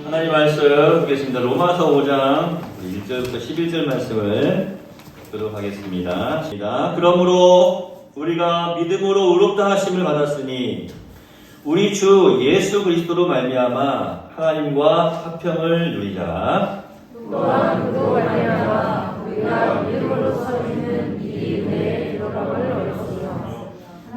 하나님 말씀 보겠습니다. 로마서 5장 1절부터 11절 말씀을 듣도록 하겠습니다. 그러므로 우리가 믿음으로 의롭다 하심을 받았으니 우리 주 예수 그리스도로 말미암아 하나님과 화평을 누리자. 또한 그로 말미암아 우리가 믿음으로써 있는 이 은혜의 이로감을 얻었으며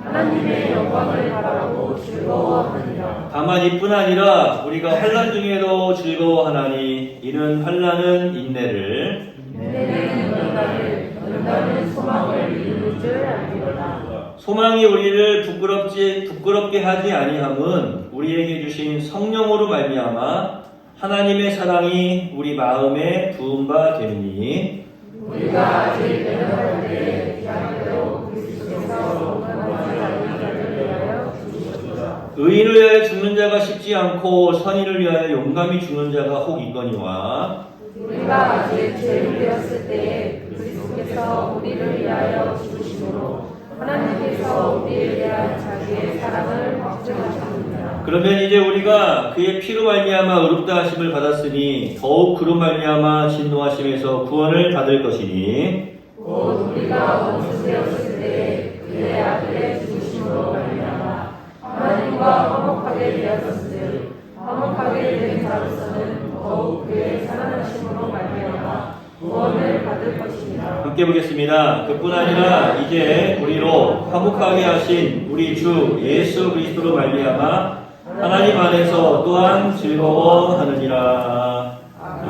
하나님의 영광을 바라고 즐거워하느니라. 다만 이뿐 아니라 우리가 환난 중에도 즐거워하나니 이는 환난은 인내를, 인내는 연단을, 연단은 소망을 이루는 줄 알리로다. 소망이 우리를 부끄럽게 하지 아니함은 우리에게 주신 성령으로 말미암아 하나님의 사랑이 우리 마음에 부은 바 되니 우리가 아직 연약할 때에 양대로 그리스도께서 원하는 자를 위하여 죽으셨도다. 의인을 위하여 죽는 자가 쉽지 않고 선인을 위하여 용감히 죽는 자가 혹 있거니와 우리가 아직 죄를 되었을 때에 그리스도께서 우리를 위하여 죽으심으로 하나님께서 우리에 대한 자기의 사랑을 확증하셨느니라. 그러면 이제 우리가 그의 피로 말미암아 의롭다 하심을 받았으니 더욱 그로 말미암아 진노하심에서 구원을 받을 것이니 곧 우리가 원수 되었을 때에 그의 아들의 죽으심으로 말미암아 하나님과 화목하게 되었은즉 화목하게 된 자로서는 더욱 그의 살아나심으로 말미암아 구원을 받을 것이니라. 함께 보겠습니다. 그뿐 아니라 이제 우리로 화목하게 하신 우리 주 예수 그리스도로 말미암아 하나님 안에서 또한 즐거워하느니라.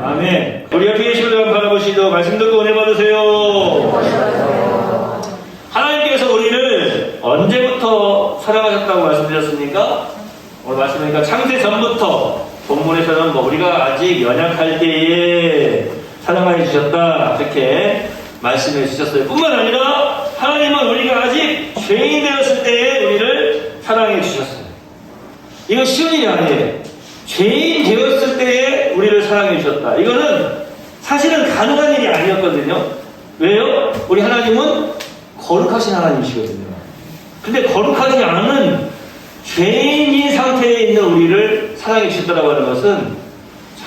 아멘. 우리 옆에 계신 분들 바라보시고 말씀 듣고 은혜 받으세요. 하나님께서 우리를 언제부터 사랑하셨다고 말씀드렸습니까? 오늘 말씀하니까 창세 전부터 본문에서는 우리가 아직 연약할 때에 사랑하여 주셨다 이렇게 말씀해 주셨어요. 뿐만 아니라 하나님은 우리가 아직 죄인 되었을 때에 우리를 사랑해 주셨어요. 이거 쉬운 일이 아니에요. 죄인 되었을 때에 우리를 사랑해 주셨다. 이거는 사실은 가능한 일이 아니었거든요. 왜요? 우리 하나님은 거룩하신 하나님이시거든요. 근데 거룩하지 않은 죄인인 상태에 있는 우리를 사랑해 주셨다고 하는 것은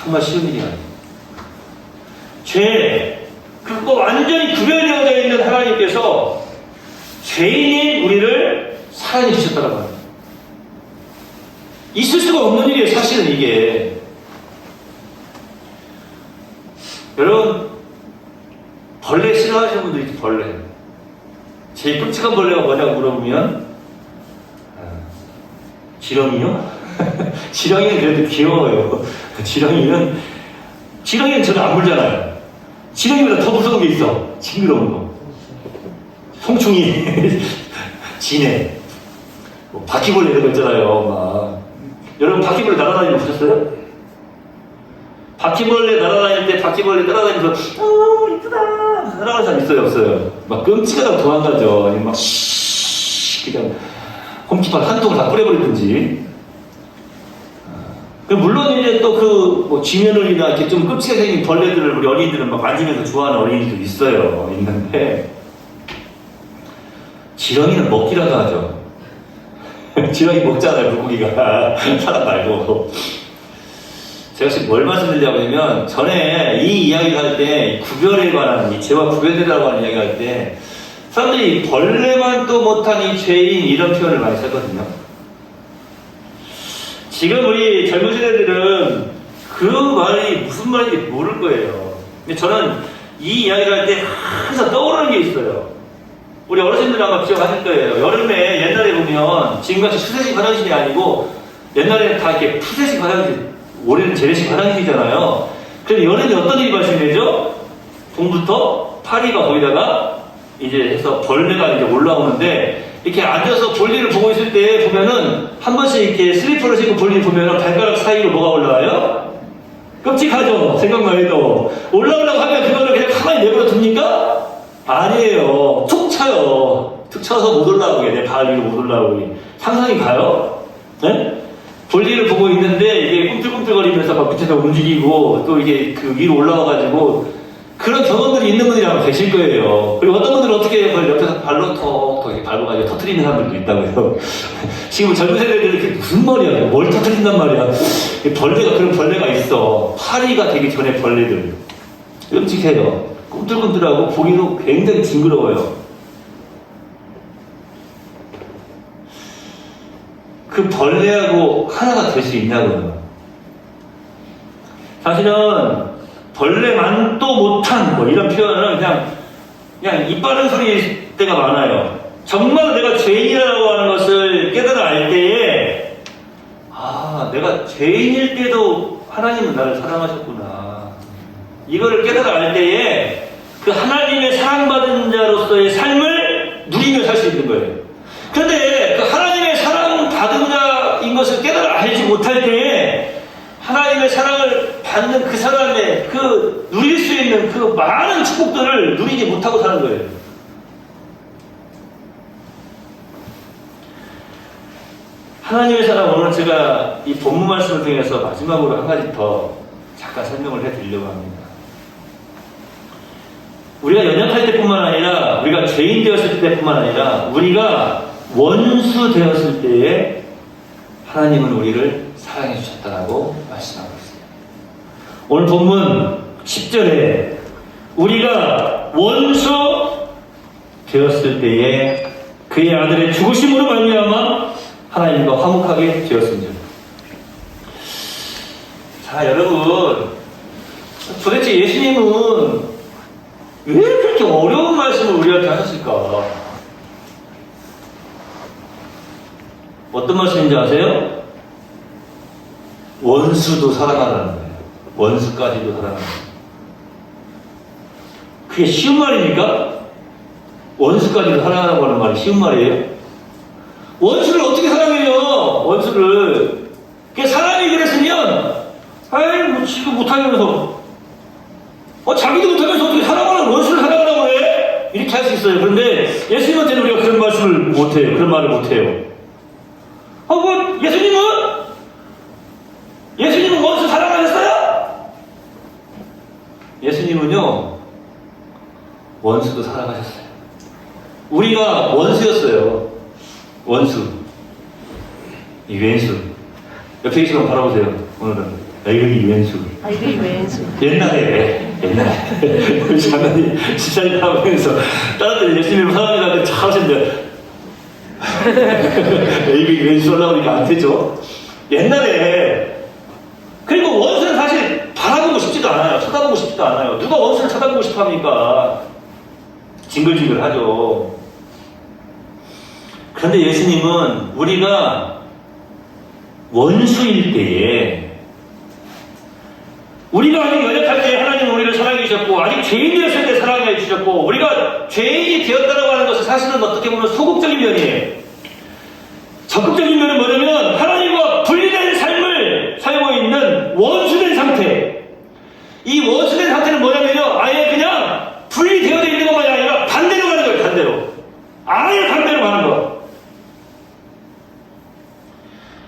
정말 쉬운 일이 아니에요. 죄, 그거 완전히 구별되어져 있는 하나님께서 죄인인 우리를 사랑해 주셨다고 합니다. 있을 수가 없는 일이에요, 사실은 이게. 여러분, 벌레 싫어하시는 분들 있죠, 벌레. 제일 끔찍한 벌레가 뭐냐고 물어보면, 지렁이요? 지렁이는 그래도 귀여워요. 지렁이는 저는 안 물잖아요. 지렁이보다 더 무서운 게 있어. 징그러운 거. 송충이, 지네, 바퀴벌레 이런 거 있잖아요. 막. 여러분 바퀴벌레 날아다니는 거 보셨어요? 바퀴벌레 날아다닐 때 바퀴벌레 따라다니면서 이쁘다 날아가는 사람 있어요? 없어요? 막 끔찍하다고 도망가죠. 아니면 막 그냥 홈키판 한 통을 다 뿌려버리든지. 물론 이제 또 쥐며느리나 이렇게 좀 끔찍하게 생긴 벌레들을 우리 어린이들은 막 만지면서 좋아하는 어린이들도 있어요. 있는데 지렁이는 먹기라도 하죠. 지렁이 먹잖아요, 물고기가. 사람 말고. 제가 지금 뭘 말씀드리려고 하냐면, 전에 이 이야기를 할 때, 구별에 관한, 이 죄와 구별되라고 하는 이야기를 할 때, 사람들이 벌레만 또 못한 이 죄인, 이런 표현을 많이 쓰거든요. 지금 우리 젊은 세대들은 그 말이 무슨 말인지 모를 거예요. 근데 저는 이 이야기를 할 때 항상 떠오르는 게 있어요. 우리 어르신들 아마 기억하실 거예요. 여름에 옛날에 보면 지금같이 수세식 화장실이 아니고 옛날에는 다 이렇게 푸세식 화장실, 올해는 재래식 화장실이잖아요. 그런데 여름에 어떤 일이 발생되죠? 봄부터 파리가 거기다가 이제 해서 벌레가 이제 올라오는데 이렇게 앉아서 볼일을 보고 있을 때 보면은 한 번씩 이렇게 슬리퍼를 신고 볼일 보면은 발가락 사이로 뭐가 올라와요? 끔찍하죠? 생각만 해도. 올라오려고 하면 그거를 그냥 가만히 내버려 둡니까? 아니에요. 툭 쳐요. 툭 쳐서 못 올라오게. 내 발 위로 못 올라오게. 상상이 가요? 네? 볼일을 보고 있는데 이게 꿈틀꿈틀거리면서 막 밑에서 움직이고 또 이게 그 위로 올라와가지고 그런 경험들이 있는 분들이 아마 계실 거예요. 그리고 어떤 분들은 어떻게 해요? 옆에서 발로 톡 이렇게 밟아가지고 터트리는 사람들도 있다고요. 지금 젊은 세대들이 무슨 말이야? 뭘 터트린단 말이야? 벌레가, 그런 벌레가 있어. 파리가 되기 전에 벌레들. 끔찍해요. 꿈틀꿈틀하고 보기도 굉장히 징그러워요. 그 벌레하고 하나가 될 수 있냐고요. 사실은 벌레만도 못한 뭐 이런 표현은 그냥 입 바른 소리일 때가 많아요. 정말 내가 죄인이라고 하는 것을 깨달아 알 때에 내가 죄인일 때도 하나님은 나를 사랑하셨구나. 이거를 깨달아 알 때에 그 하나님의 사랑받은 자로서의 삶을 누리며 살 수 있는 거예요. 그런데 그 하나님의 사랑받은 자인 것을 깨달아 알지 못할 때에 하나님의 사랑을 받는 그 사람의 그 누릴 수 있는 그 많은 축복들을 누리지 못하고 사는 거예요. 하나님의 사랑, 오늘 제가 이 본문 말씀을 통해서 마지막으로 한 가지 더 잠깐 설명을 해드리려고 합니다. 우리가 연약할 때뿐만 아니라, 우리가 죄인 되었을 때뿐만 아니라, 우리가 원수 되었을 때에 하나님은 우리를 사랑해 주셨다고 말씀하고 있어요. 오늘 본문 10절에 우리가 원수 되었을 때에 그의 아들의 죽으심으로 말미암아 하나님과 화목하게 되었습니다. 자, 여러분, 도대체 예수님은 왜 그렇게 어려운 말씀을 우리한테 하셨을까? 어떤 말씀인지 아세요? 원수도 사랑하라는 거예요. 원수까지도 사랑하는 거예요. 그게 쉬운 말입니까? 원수까지도 사랑하라고 하는 말이 쉬운 말이에요? 원수를 어떻게 사랑해요? 원수를. 사람이 그랬으면, 뭐 지금 못하면서, 자기도 못하면서 어떻게 사랑하는 원수를 사랑하라고 해? 이렇게 할 수 있어요. 그런데 예수님한테는 우리가 그런 말씀을 못해요. 그런 말을 못해요. 예수님은 원수 사랑하셨어요? 예수님은요, 원수도 사랑하셨어요. 우리가 원수였어요. 원수. 이 왼수. 옆에 계시면 바라보세요. 오늘은. 여기 왼수. 여기 왼수. 옛날에 우리 장관이 시장님 하면서 다른 예수님 사람들한테 참 하셨는데 여기 왼수 올라오니까 안 되죠. 옛날에. 그리고 원수는 사실 바라보고 싶지도 않아요. 쳐다보고 싶지도 않아요. 누가 원수를 쳐다보고 싶어 합니까? 징글징글 하죠. 그런데 예수님은 우리가 원수일 때에, 우리가 아직 연약할 때 하나님은 우리를 사랑해 주셨고, 아직 죄인이었을 때 사랑해 주셨고, 우리가 죄인이 되었다고 하는 것은 사실은 어떻게 보면 소극적인 면이에요. 적극적인 면은 뭐냐면 하나님과 분리된 삶을 살고 있는 원수된 상태. 이 원수된 상태는 뭐냐면요, 아예 그냥 분리되어 있는 것만이 아니라 반대로 가는 거예요. 반대로. 아예 반대로 가는 거.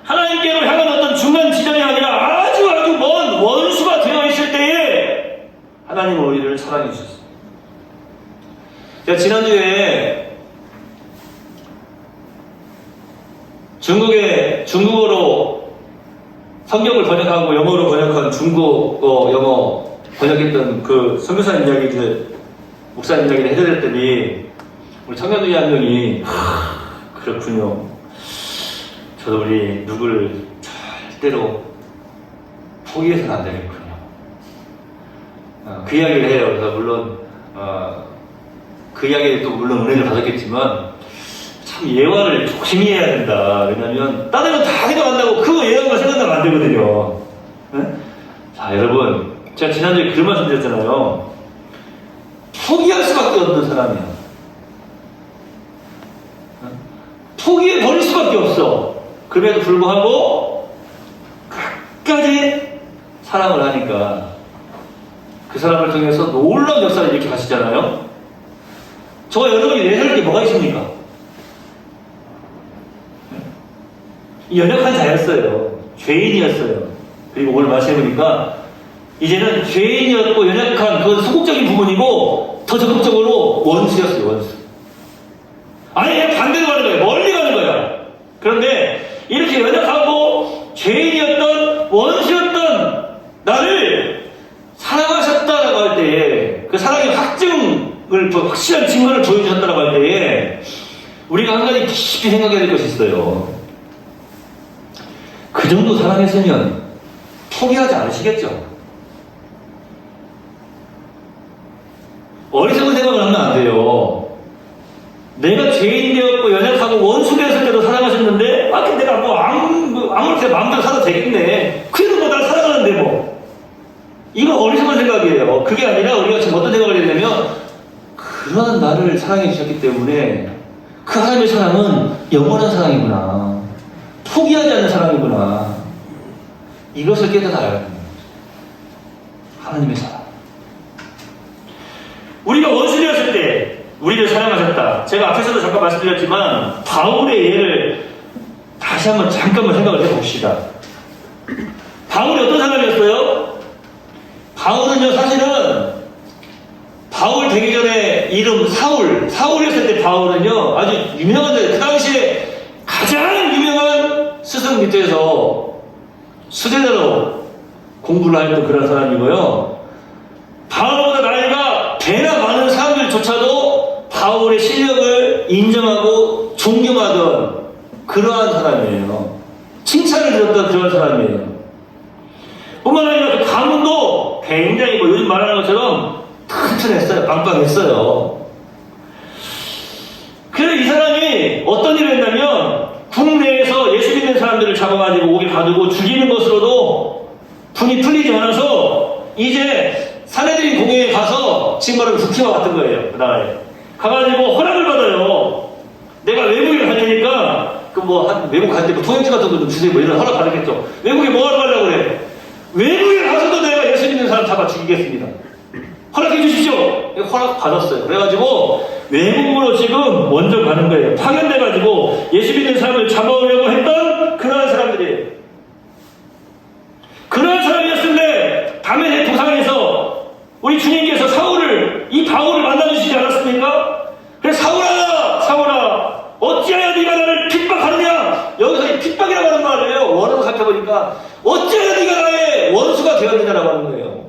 하나님께로 향한 어떤 중간 지점이 아니라 아주 먼 원수가 되어 있을 때에 하나님은 우리를 사랑해 주셨습니다. 제가 지난주에 중국어로 성경을 번역하고 영어로 번역한 중국어, 영어 번역했던 그 선교사님 이야기들, 목사님 이야기를 해드렸더니 우리 청년들이 한 명이 그렇군요. 저도 우리 누구를 절대로 포기해서는 안 되겠군요. 그 이야기를 해요. 그래서 물론 그 이야기에 또 물론 은혜를 받았겠지만 참 예화를 조심히 해야 된다. 왜냐하면 다른 건 다 생각한다고 그 예화만 생각하면 안 되거든요. 네? 자, 여러분, 제가 지난주에 그런 말씀 드렸잖아요. 포기할 수밖에 없는 사람이야. 포기해버릴 수밖에 없어. 그럼에도 불구하고 끝까지 사랑을 하니까 그 사람을 통해서 놀라운 역사를 이렇게 가시잖아요. 저와 여러분이 내세울 게 뭐가 있습니까? 연약한 자였어요. 죄인이었어요. 그리고 오늘 말씀해보니까 이제는 죄인이었고 연약한 그건 소극적인 부분이고 더 적극적으로 원수였어요. 원수. 아니 그냥 반대로 가는 거예요. 멀리 가는 거야. 그런데 이렇게 연약하고 죄인이었던 원수였던 나를 확실한 증거를 보여주셨다고 할 때에 우리가 한 가지 깊이 생각해야 될 것이 있어요. 그 정도 사랑했으면 포기하지 않으시겠죠? 어리석은 생각을 하면 안 돼요. 내가 죄인 되었고 연약하고 원수 되었을 때도 사랑하셨는데 내가 아무렇게 마음대로 살아도 되겠네. 그래도 뭐 날 사랑하는데 뭐. 이거 어리석은 생각이에요. 그게 아니라 우리가 지금 어떤 생각을 해야 되냐면 그러한 나를 사랑해 주셨기 때문에 그 하나님의 사랑은 영원한 사랑이구나. 포기하지 않는 사랑이구나. 이것을 깨달아야 합니다. 하나님의 사랑. 우리가 원수 되었을 때 우리를 사랑하셨다. 제가 앞에서도 잠깐 말씀드렸지만 바울의 예를 다시 한번 잠깐만 생각을 해봅시다. 바울이 어떤 사람이었어요? 바울은요, 사실은 바울 되기 전에 이름 사울이었을 때 바울은요 아주 유명한데 그 당시에 가장 유명한 스승 밑에서 수제자로 공부를 했던 그런 사람이고요. 바울보다 나이가 배나 많은 사람들조차도 바울의 실력을 인정하고 존경하던 그러한 사람이에요. 칭찬을 들었던 그런 사람이에요. 뿐만 아니라 그 가문도 굉장히 요즘 말하는 것처럼 튼튼했어요. 빵빵했어요. 그래서 이 사람이 어떤 일을 했냐면 국내에서 예수 믿는 사람들을 잡아가지고 옥에 가두고 죽이는 것으로도 분이 풀리지 않아서 이제 사내들인 공회에 가서 징벌을 국회와 같은 거예요. 그 나라에 가가지고 허락을 받아요. 내가 외국에 갈 테니까 외국 갈 때 통행증 같은 거 좀 주세요. 이런 허락 받았겠죠. 외국에 뭐 하러 가려고 그래? 외국에 가서도 내가 예수 믿는 사람 잡아 죽이겠습니다. 허락해 주십시오. 허락 받았어요. 그래가지고 외국으로 지금 먼저 가는 거예요. 파견돼가지고 예수 믿는 사람을 잡아오려고 했던 그러한 사람들이에요. 그러한 사람이었는데 밤에 도상에서 우리 주님께서 이 바울을 만나주시지 않았습니까? 그래서 사울아 어찌하여 네가 나를 핍박하느냐. 여기서 이 핍박이라고 하는 말이에요. 원어로 살펴보니까 어찌하여 네가 나의 원수가 되었느냐라고 하는 거예요.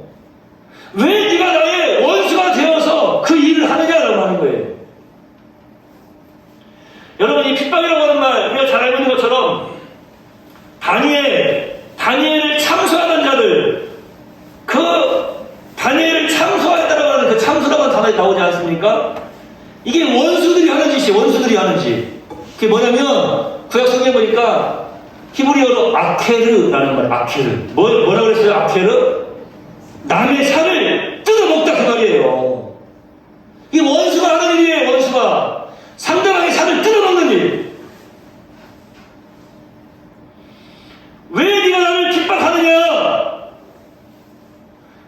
왜 네가 나의 원수가 되어서 그 일을 하느냐라고 하는 거예요. 여러분, 이 핍박이라고 하는 말 우리가 잘 알고 있는 것처럼 다니엘을 참수하는 자들, 그 다니엘을 참수하였다라고 하는 그 참수라고 하는 단어가 나오지 않습니까? 이게 원수들이 하는 짓이에요. 원수들이 하는 짓. 그게 뭐냐면 구약 성경에 보니까 히브리어로 아케르라는 말이에요. 아케르. 뭐라고 그랬어요? 아케르? 남의 살을 뜯어먹다 그 말이에요. 이게 원수가 하는 일이에요. 원수가 상대방의 살을 뜯어먹는 일. 왜 네가 나를 핍박하느냐?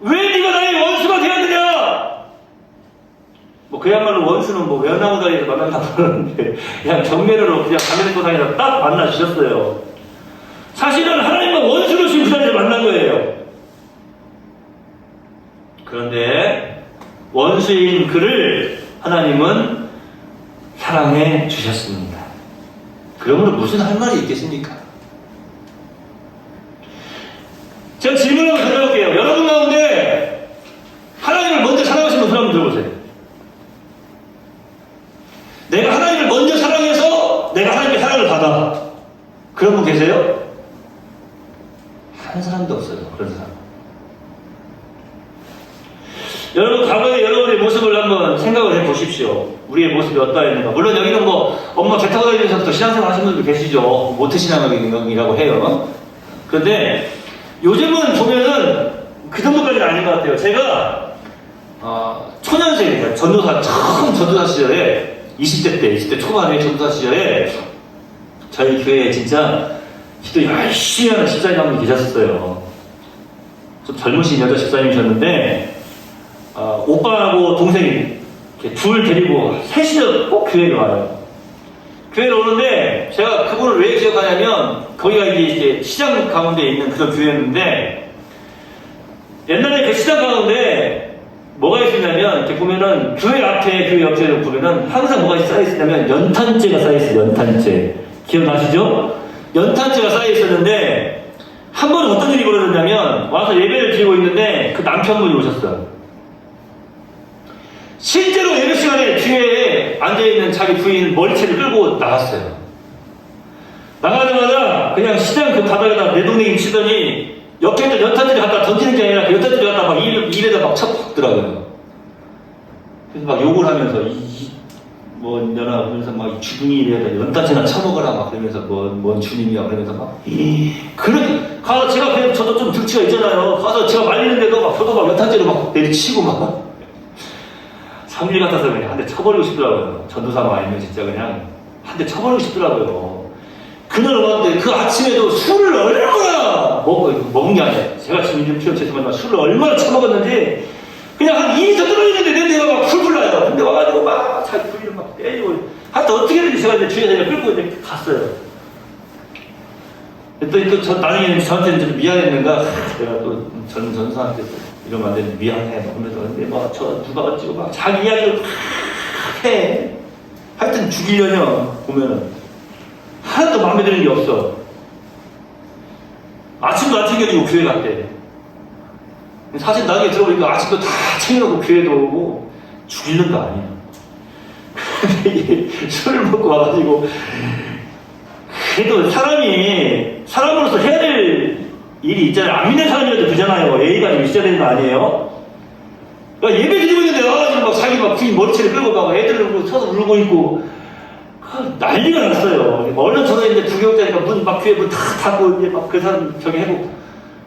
왜 네가 나의 원수가 되었느냐? 그야말로 원수는 외나무다리에서 만난다고 그러는데 그냥 정면으로 그냥 가면도상에서 딱 만나 주셨어요. 사실은 하나님과 원수로 지금 그 자리에 만난 거예요. 그런데 원수인 그를 하나님은 사랑해 주셨습니다. 그러므로 무슨 할 말이 있겠습니까? 제가 질문을 한번 드려볼게요. 여러분 가운데 하나님을 먼저 사랑하신 분 한번 들어보세요. 내가 하나님을 먼저 사랑해서 내가 하나님의 사랑을 받아. 그런 분 계세요? 한 사람도 없어요. 그런 사람. 여러분, 과거에 여러분의 모습을 한번 생각을 해보십시오. 우리의 모습이 어떠했는가. 물론 여기는 엄마 배 타고 다니면서부터 신앙생활 하시는 분들 계시죠. 모태신앙이라고 해요. 그런데 요즘은 보면은 그 정도까지는 아닌 것 같아요. 제가 초년생이에요. 처음 전도사 시절에 20대 초반에 전도사 시절에 저희 교회에 진짜 기도 열심히 하는 집사님 한 분 계셨어요. 좀 젊으신 여자 집사님이셨는데 오빠하고 동생이 이렇게 둘 데리고 셋이서 꼭 교회에 와요. 교회에 오는데 제가 그분을 왜 기억하냐면 거기가 이제 시장 가운데 있는 그런 교회였는데 옛날에 그 시장 가운데 뭐가 있었냐면 이렇게 보면은 교회 앞에 교회 옆에 보면은 항상 뭐가 쌓여있었냐면 연탄재가 쌓여있어요. 연탄재 기억나시죠? 연탄재가 쌓여있었는데 한 번은 어떤 일이 벌어졌냐면 와서 예배를 드리고 있는데 그 남편분이 오셨어요. 실제로 예배 시간에 뒤에 앉아있는 자기 부인 머리채를 끌고 나갔어요. 나가자마자 그냥 시장 그 바닥에다 내동댕이 치더니 옆에 있던 연탄들이 갖다 던지는 게 아니라 그 연탄들이 갖다 막 입에다 막 쳐박더라고요. 그래서 막 욕을 하면서 뭐 년아 그러면서 막 주둥이 이래다 연탄채나 쳐먹어라 막 그러면서 뭔 주님이야 그러면서 막 그런 가서 제가 그냥 저도 좀 등치가 있잖아요. 가서 제가 말리는데도 막 저도 막 연탄채로 막 내리치고 막 삼일 같아서 그냥 한 대 쳐버리고 싶더라고요. 전도사만 아니면 진짜 그냥 한 대 쳐버리고 싶더라고요. 그날 왔는데 그 아침에도 술을 얼마나 먹은 게 아니라 제가 지금 이름 표현 죄송하지만 술을 얼마나 처먹었는지 그냥 한 2m 떨어지는데 냄새가 막 풀풀 나요. 근데 와가지고 막 자기 부인을 막 때리고 하여튼 어떻게든지 제가 이제 주위에서 그냥 끌고 이제 갔어요. 또 나중에 저한테는 좀 미안했는가 제가 또 전사한테 이러면 안 되는데 미안해 막 그러면서 근데 막 저 누가 어찌고 막 자기 이야기를 막 해. 하여튼 죽이려냐 보면은 하나도 마음에 드는 게 없어. 아침도 안 챙겨주고 교회 갔대. 사실 나중에 들어보니까 아침도 다 챙겨놓고 교회도 오고 죽이는 거 아니야. 근데 술을 먹고 와가지고 그래도 사람으로서 해야 될 일이 있잖아요. 안 믿는 사람이라도 그잖아요. 예의가 좀 있어야 되는 거 아니에요? 그러니까 예배 드리고 있는데 와가지고 막 자기 막 부인 머리채를 끌고 가고 애들을 서서 울고 있고 난리가 났어요. 얼른 저는 이제 부교육자니까 교회 문 다 닫고 이제 막 그 사람 저기 해고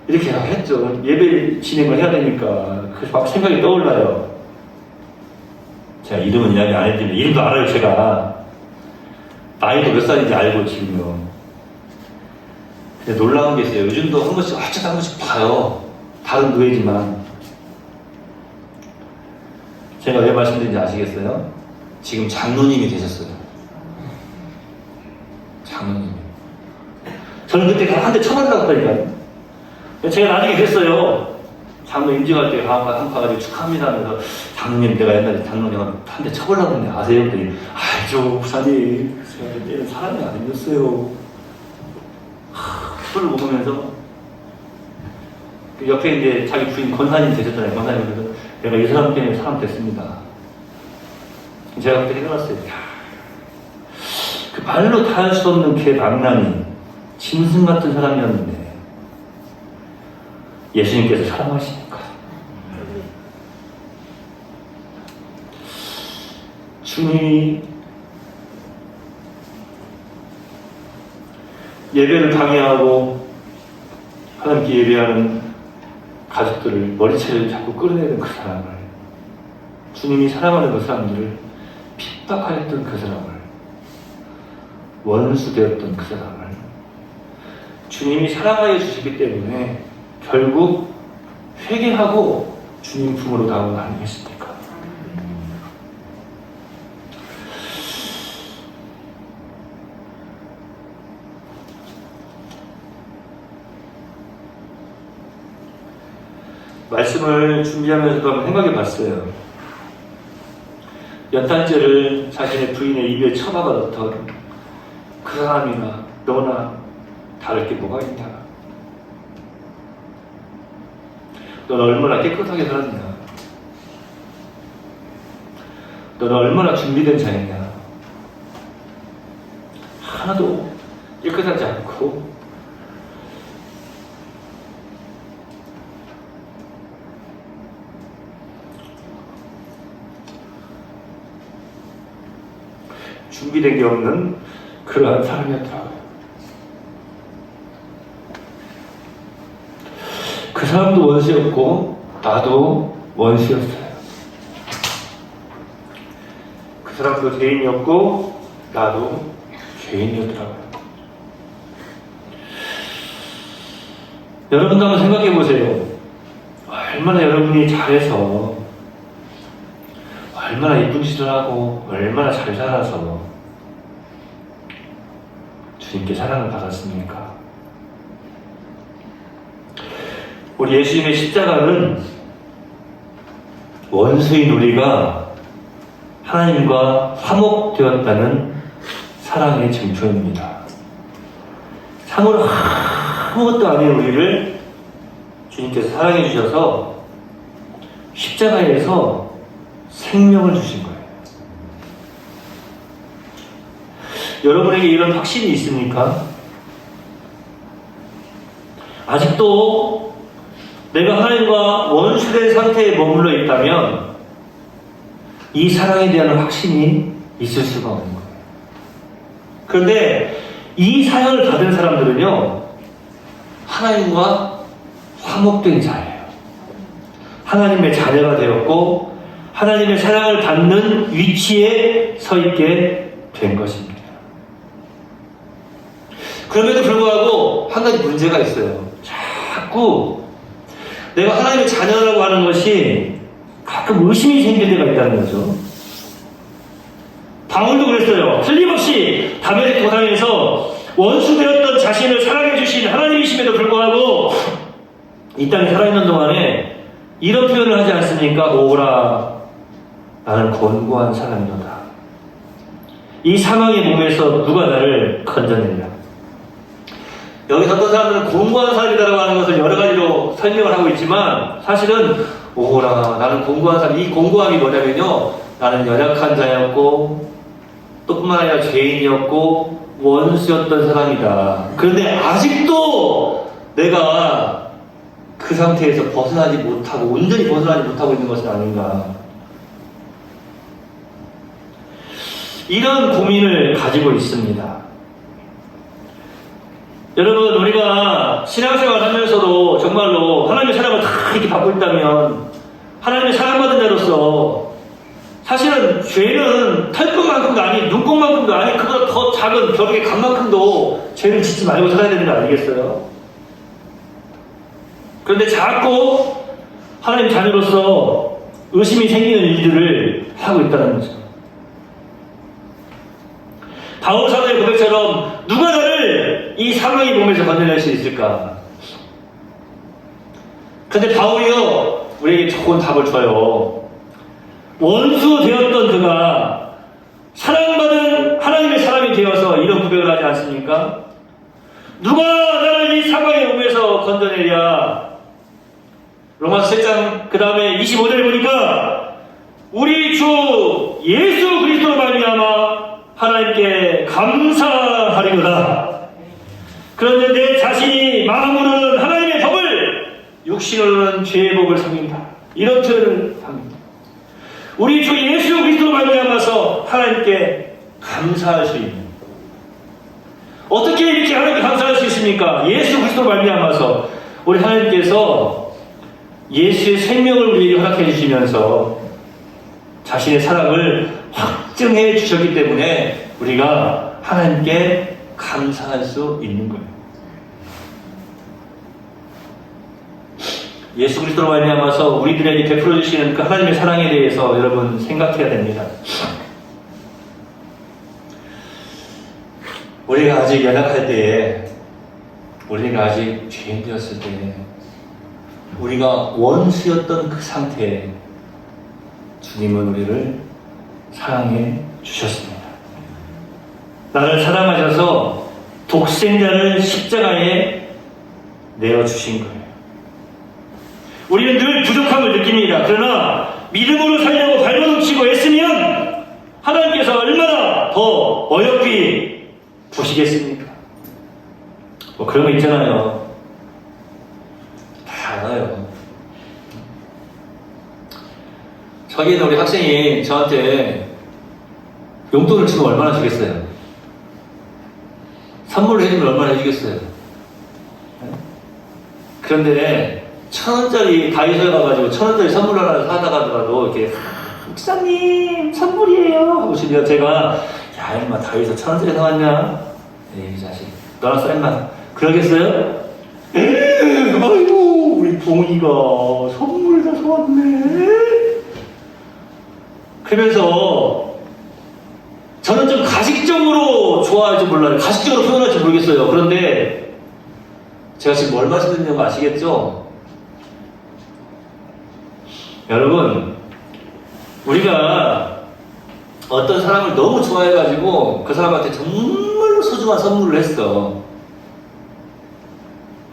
이렇게 했죠. 예배 진행을 해야 되니까 그래서 막 생각이 떠올라요. 제가 이름은 이야기 안 했지만 이름도 알아요. 제가 나이도 몇 살인지 알고 지금요. 근데 놀라운 게 있어요. 요즘도 한 번씩 어쩌다 한 번씩 봐요. 다른 노예지만 제가 왜 말씀드린지 아시겠어요? 지금 장로님이 되셨어요. 장로님. 저는 그때 한 대 쳐달라고 했다니까요. 제가 나중에 그랬어요. 장로 임직할 때 가가지고 축하합니다 하면서 장로님 내가 옛날에 장로님 한 대 쳐보려고 했는데 아세요? 그랬더니 알죠 목사님 제가 그때는 사람이 아니었어요. 술을 먹으면서 그 옆에 이제 자기 부인 권사님 되셨잖아요. 권사님 그래서 내가 이 사람 때문에 사람 됐습니다. 제가 그때 생각했어요. 그 말로 다 할 수 없는 걔 망나니 짐승 같은 사람이었는데 예수님께서 사랑하시니까 주님이 예배를 방해하고 하나님께 예배하는 가족들을 머리채를 자꾸 끌어내는 그 사람을 주님이 사랑하는 그 사람들을 핍박하였던 그 사람을 원수 되었던 그 사람을 주님이 사랑하여 주시기 때문에 결국 회개하고 주님 품으로 나온 거 아니겠습니까? 말씀을 준비하면서도 한번 생각해 봤어요. 연탄재를 자신의 부인의 입에 쳐박아 넣던 그 사람이나 너나 다를 게 뭐가 있냐? 너는 얼마나 깨끗하게 살았냐? 너는 얼마나 준비된 자였냐? 하나도 깨끗하지 않고 준비된 게 없는 그러한 사람이었더라고요. 그 사람도 원수였고 나도 원수였어요. 그 사람도 죄인이었고 나도 죄인이었더라고요. 여러분도 한번 생각해 보세요. 얼마나 여러분이 잘해서 얼마나 이쁜 짓을 하고 얼마나 잘 살아서 주님께 사랑을 받았습니까? 우리 예수님의 십자가는 원수인 우리가 하나님과 화목되었다는 사랑의 증표입니다. 참으로 아무것도 아닌 우리를 주님께서 사랑해 주셔서 십자가에서 생명을 주신 거예요. 여러분에게 이런 확신이 있습니까? 아직도 내가 하나님과 원수된 상태에 머물러 있다면 이 사랑에 대한 확신이 있을 수가 없는 거예요. 그런데 이 사랑을 받은 사람들은요, 하나님과 화목된 자예요. 하나님의 자녀가 되었고 하나님의 사랑을 받는 위치에 서 있게 된 것입니다. 그럼에도 불구하고 한 가지 문제가 있어요. 자꾸 내가 하나님의 자녀라고 하는 것이 가끔 의심이 생길 때가 있다는 거죠. 바울도 그랬어요. 틀림없이 다메섹 도상에서 원수되었던 자신을 사랑해 주신 하나님이심에도 불구하고 이 땅에 살아있는 동안에 이런 표현을 하지 않습니까? 오라, 나는 곤고한 사람이로다. 이 사망의 몸에서 누가 나를 건져내냐. 여기서 어떤 사람들은 곤고한 사람이라고 하는 것을 여러 가지로 설명을 하고 있지만 사실은 오라, 나는 곤고한 사람. 이 곤고함이 뭐냐면요, 나는 연약한 자였고 또 뿐만 아니라 죄인이었고 원수였던 사람이다. 그런데 아직도 내가 그 상태에서 벗어나지 못하고 온전히 벗어나지 못하고 있는 것은 아닌가. 이런 고민을 가지고 있습니다. 여러분, 우리가 신앙생활 하면서도 정말로 하나님의 사랑을 다 이렇게 받고 있다면 하나님의 사랑받은 자로서 사실은 죄는 털끝만큼도 아니, 눈곱만큼도 아니, 그보다 더 작은 벼룩의 감만큼도 죄를 짓지 말고 살아야 되는 거 아니겠어요? 그런데 자꾸 하나님 자녀로서 의심이 생기는 일들을 하고 있다는 거죠. 바울 사도의 고백처럼 누가 나를 이 사망의 몸에서 건져낼 수 있을까? 그런데 바울이요, 우리에게 좋은 답을 줘요. 원수 되었던 그가 사랑받은 하나님의 사람이 되어서 이런 고백을 하지 않습니까? 누가 나를 이 사망의 몸에서 건져내랴? 로마서 7장 그 다음에 25절에 보니까 우리 주 예수 그리스도로 말미암아 하나님께 감사하리로다. 그런데 내 자신이 마음으로는 하나님의 법을, 육신으로는 죄의 법을 섬긴다. 이런 표현을 합니다. 우리 주 예수 그리스도로 말미암아서 하나님께 감사할 수 있는. 어떻게 이렇게 하나님께 감사할 수 있습니까? 예수 그리스도로 말미암아서 우리 하나님께서 예수의 생명을 우리에게 허락해 주시면서 자신의 사랑을 확증해 주셨기 때문에 우리가 하나님께 감사할 수 있는 거예요. 예수 그리스도로 말미암아서 우리들에게 베풀어 주시는 그 하나님의 사랑에 대해서 여러분 생각해야 됩니다. 우리가 아직 연약할 때에, 우리가 아직 죄인 되었을 때에, 우리가 원수였던 그 상태에 주님은 우리를 사랑해 주셨습니다. 나를 사랑하셔서 독생자를 십자가에 내어주신 거예요. 우리는 늘 부족함을 느낍니다. 그러나 믿음으로 살려고 발버둥치고 애쓰면 하나님께서 얼마나 더 어여삐 보시겠습니까? 뭐 그런 거 있잖아요. 다 알아요. 저기 있는 우리 학생이 저한테 용돈을 주면 얼마나 주겠어요? 선물을 해주면 얼마나 해주겠어요? 그런데 1,000원짜리 다이소에 가가지고 1,000원짜리 선물 하나 사다가 하더라도 이렇게 목사님 선물이에요 하고 주면 제가 야 임마 다이소 1,000원짜리 사왔냐? 에이 자식 너랑 써 임마 그러겠어요? 아이고 우리 동이가 선물 다 사왔네. 그러면서 저는 좀 가식적으로 좋아할지 몰라요. 가식적으로 표현할지 모르겠어요. 그런데 제가 지금 뭘 말씀드리는 거 아시겠죠? 여러분, 우리가 어떤 사람을 너무 좋아해가지고 그 사람한테 정말로 소중한 선물을 했어.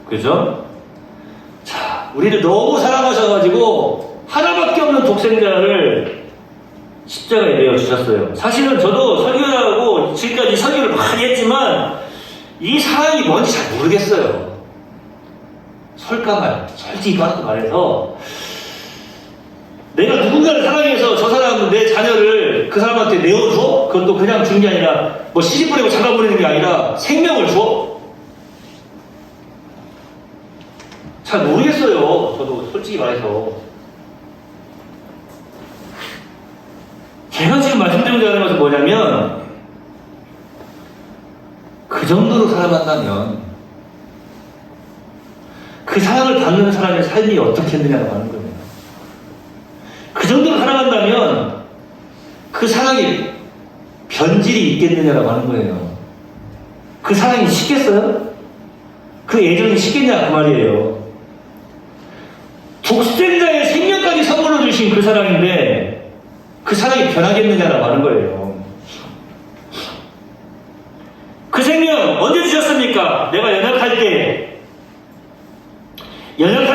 그죠? 자, 우리를 너무 사랑하셔가지고 하나밖에 없는 독생자를 십자가에 내어 주셨어요. 사실은 저도 설교하고 지금까지 설교를 많이 했지만 이 사랑이 뭔지 잘 모르겠어요. 솔직히 말해서 내가 누군가를 사랑해서 저 사람은 내 자녀를 그 사람한테 내어줘? 그것도 그냥 준 게 아니라 뭐 시집 보내고 장가 보내는 게 아니라 생명을 줘? 잘 모르겠어요. 저도 솔직히 말해서. 제가 지금 말씀드리고자 하는 것은 뭐냐면 그 정도로 사랑한다면 그 사랑을 받는 사람의 삶이 어떻겠느냐고 하는 거예요. 그 정도로 사랑한다면 그 사랑에 변질이 있겠느냐라고 하는 거예요. 그 사랑이 식겠어요? 그 애정이 식겠냐 그 말이에요. 독생자의 생명까지 선물로 주신 그 사랑인데 그 사랑이 변하겠느냐라고 하는 거예요. 그 생명 언제 주셨습니까? 내가 연약할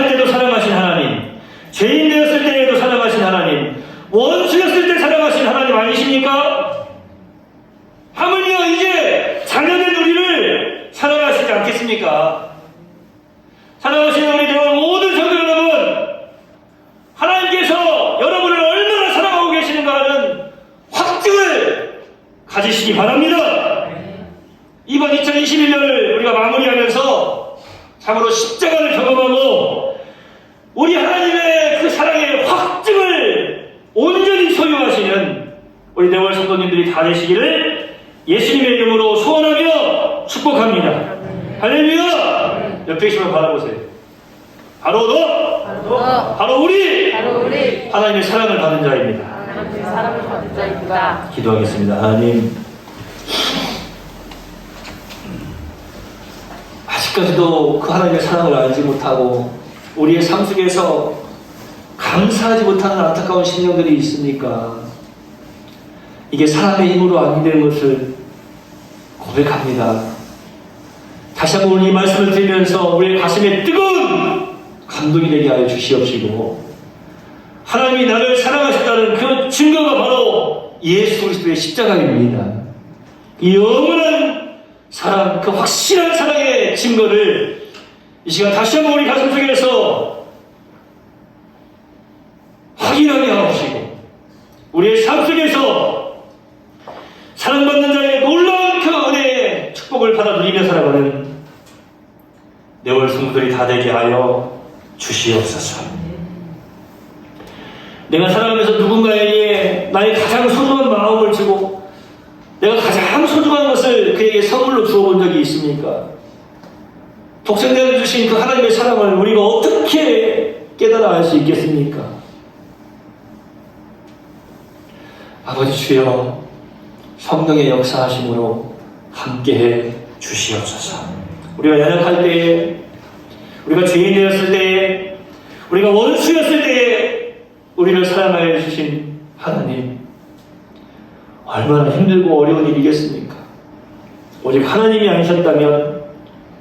때도 사랑하신 하나님, 죄인 되었을 때에도 사랑하신 하나님, 원수였을 때 사랑하신 하나님 아니십니까? 하물며 이제 자녀된 우리를 사랑하시지 않겠습니까? 사랑하시는 우리 대원 모든 성도 여러분, 하나님께서 여러분을 얼마나 사랑하고 계시는가 하는 확증을 가지시기 바랍니다. 이번 2021년을 우리가 마무리하면서 참으로 십자가를 경험하고 우리 하나님의 그 사랑의 확증을 온전히 소유하시는 우리 대월 성도님들이 다 되시기를 예수님의 이름으로 소원하며 축복합니다. 할렐루야! 옆에 계시면 바라보세요. 바로 너, 바로 우리 하나님의 사랑을 받은 자입니다. 하나님의 사랑을 받은 자입니다. 기도하겠습니다. 하나님, 아직까지도 그 하나님의 사랑을 알지 못하고 우리의 삶 속에서 감사하지 못하는 안타까운 심령들이 있습니까? 이게 사람의 힘으로 안 되는 것을 고백합니다. 다시 한번 오늘 이 말씀을 드리면서 우리의 가슴에 뜨거운 감동이 되게 하여 주시옵시고, 하나님이 나를 사랑하셨다는 그 증거가 바로 예수 그리스도의 십자가입니다. 이 영원한 사랑, 그 확실한 사랑의 증거를 이 시간 다시 한번 우리 가슴 속에서 확인하게 하옵시고, 우리의 삶 속에서 사랑받는 자의 놀라운 그 은혜의 축복을 받아 누리며 살아가는 내월 성도들이 다 되게 하여 주시옵소서. 내가 살아가면서 누군가에게 나의 가장 소중한 마음을 주고 내가 가장 소중한 것을 그에게 선물로 주어본 적이 있습니까? 독생자를 주신 그 하나님의 사랑을 우리가 어떻게 깨달아 알 수 있겠습니까? 아버지 주여, 성령의 역사하심으로 함께해 주시옵소서. 우리가 연약할 때에, 우리가 죄인 되었을 때에, 우리가 원수였을 때에 우리를 사랑하여 주신 하나님, 얼마나 힘들고 어려운 일이겠습니까? 오직 하나님이 아니셨다면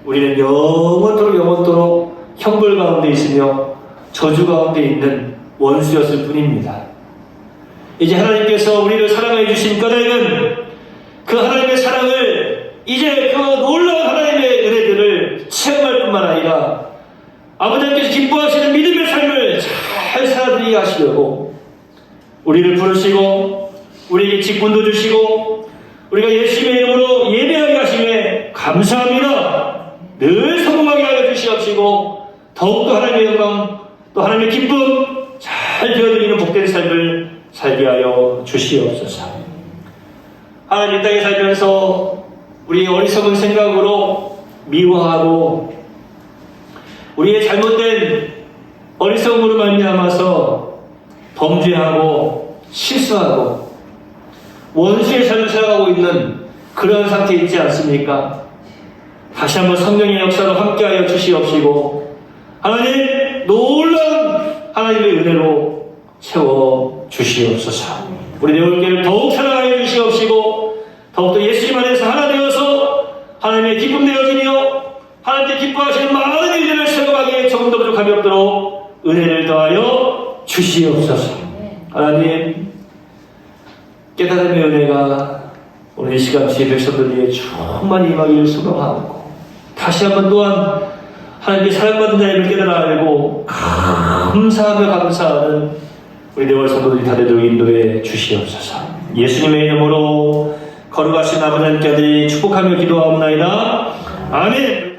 우리는 영원토록 형벌 가운데 있으며 저주 가운데 있는 원수였을 뿐입니다. 이제 하나님께서 우리를 사랑해 주신 까닭은 그 하나님의 사랑을 이제 그 놀라운 하나님의 은혜들을 체험할 뿐만 아니라 아버지께서 기뻐하시는 믿음의 삶을 잘 살아들이게 하시려고 우리를 부르시고 우리에게 직분도 주시고 우리가 예수님의 이름으로 예배하게 하심에 감사합니다. 늘 성공하게 하여 주시옵시고 더욱더 하나님의 영광 또 하나님의 기쁨 잘 되어드리는 복된 삶을 살게 하여 주시옵소서. 하나님 이 땅에 살면서 우리의 어리석은 생각으로 미워하고 우리의 잘못된 어리석음으로 말미암아서 범죄하고 실수하고 원수의 삶을 살아가고 있는 그런 상태에 있지 않습니까? 다시 한번 성령의 역사로 함께하여 주시옵시고 하나님 놀라운 하나님의 은혜로 채워 주시옵소서. 우리 내올교회를 더욱 사랑하여 주시옵시고 더욱더 예수님 안에서 하나 되어서 하나님의 기쁨 되어지며 하나님께 기뻐하시는 많은 일들을 체험하기에 조금 더 부족함이 없도록 은혜를 더하여 주시옵소서. 하나님, 깨달음의 은혜가 오늘 이 시간 주의 백성들에게 충만히 임하기를 소망하고 다시 한번 또한 하나님께 사랑받는 자임을 깨달아 알고 감사하며 감사하는 우리 네월 성도들이 다 되도록 인도해 주시옵소서. 예수님의 이름으로 거룩하신 아버지 하나님께 축복하며 기도하옵나이다. 아멘.